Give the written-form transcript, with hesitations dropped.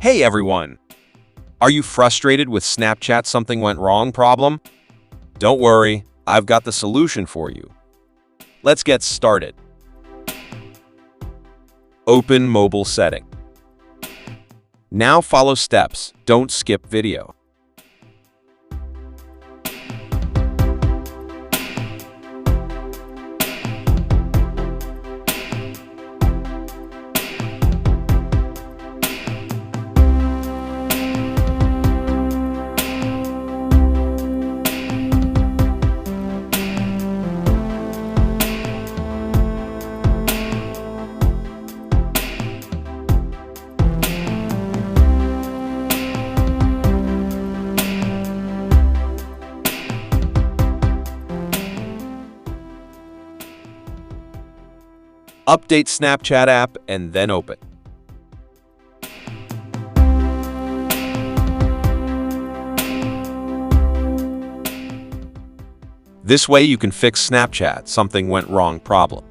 Hey everyone! Are you frustrated with Snapchat something went wrong problem? Don't worry, I've got the solution for you. Let's get started. Open mobile setting. Now follow steps, don't skip video. Update Snapchat app and then open. This way you can fix Snapchat something went wrong problem.